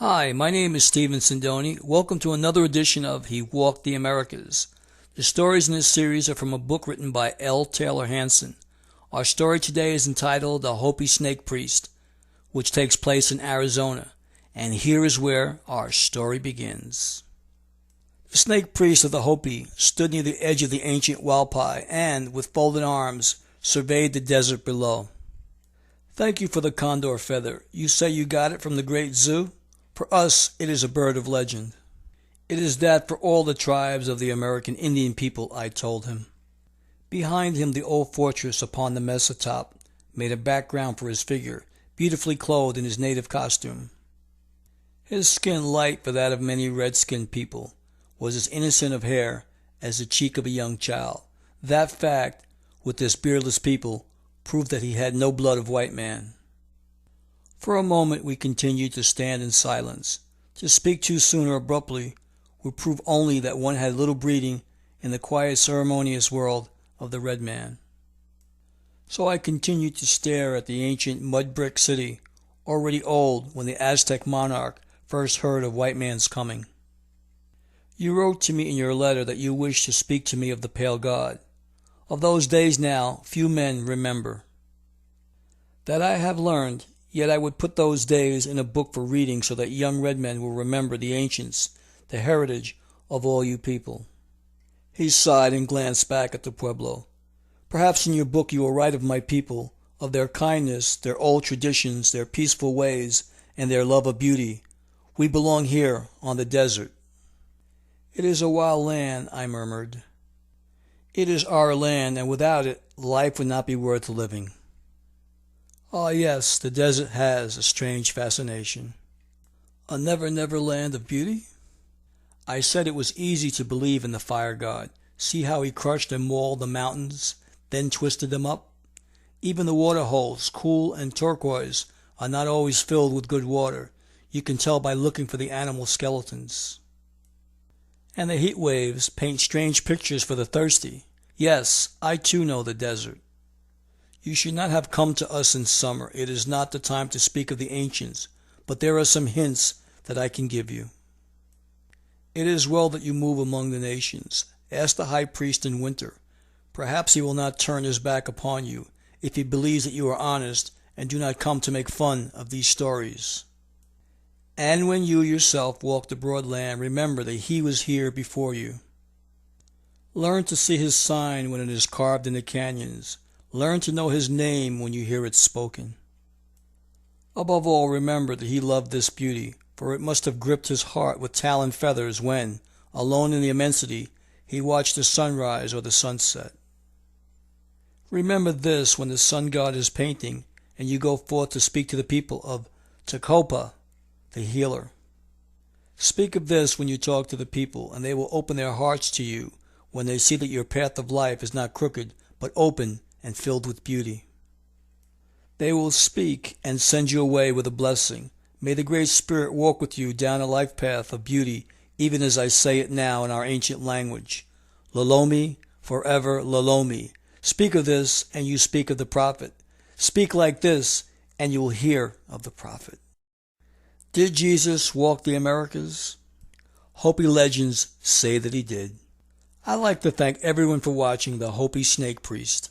Hi, my name is Stephen Sindoni. Welcome to another edition of He Walked the Americas. The stories in this series are from a book written by L. Taylor Hansen. Our story today is entitled The Hopi Snake Priest, which takes place in Arizona. And here is where our story begins. The snake priest of the Hopi stood near the edge of the ancient Walpi and, with folded arms, surveyed the desert below. "Thank you for the condor feather. You say you got it from the great zoo? For us, it is a bird of legend." "It is that for all the tribes of the American Indian people," I told him. Behind him the old fortress upon the mesa top made a background for his figure, beautifully clothed in his native costume. His skin, light for that of many red-skinned people, was as innocent of hair as the cheek of a young child. That fact, with this beardless people, proved that he had no blood of white man. For a moment we continued to stand in silence. To speak too soon or abruptly would prove only that one had little breeding in the quiet, ceremonious world of the red man. So I continued to stare at the ancient mud-brick city, already old when the Aztec monarch first heard of white man's coming. "You wrote to me in your letter that you wished to speak to me of the pale god. Of those days now few men remember." "That I have learned. Yet I would put those days in a book for reading so that young red men will remember the ancients, the heritage of all you people." He sighed and glanced back at the pueblo. "Perhaps in your book you will write of my people, of their kindness, their old traditions, their peaceful ways, and their love of beauty. We belong here on the desert." "It is a wild land," I murmured. "It is our land, and without it life would not be worth living." "Ah, yes, the desert has a strange fascination." "A never-never land of beauty?" I said it was easy to believe in the fire god. See how he crushed and mauled the mountains, then twisted them up? Even the water holes, cool and turquoise, are not always filled with good water. You can tell by looking for the animal skeletons. "And the heat waves paint strange pictures for the thirsty. Yes, I too know the desert." "You should not have come to us in summer. It is not the time to speak of the ancients, but there are some hints that I can give you. It is well that you move among the nations. Ask the high priest in winter. Perhaps he will not turn his back upon you if he believes that you are honest and do not come to make fun of these stories. And when you yourself walk the broad land, remember that he was here before you. Learn to see his sign when it is carved in the canyons. Learn to know his name when you hear it spoken. Above all, remember that he loved this beauty, for it must have gripped his heart with taloned feathers when, alone in the immensity, he watched the sunrise or the sunset. Remember this when the sun god is painting and you go forth to speak to the people of Tecopa, the healer. Speak of this when you talk to the people, and they will open their hearts to you when they see that your path of life is not crooked, but open and filled with beauty. They will speak and send you away with a blessing. May the Great Spirit walk with you down a life path of beauty, even as I say it now in our ancient language. Lolomi, forever Lolomi. Speak of this, and you speak of the prophet. Speak like this, and you will hear of the prophet." Did Jesus walk the Americas? Hopi legends say that he did. I'd like to thank everyone for watching The Hopi Snake Priest.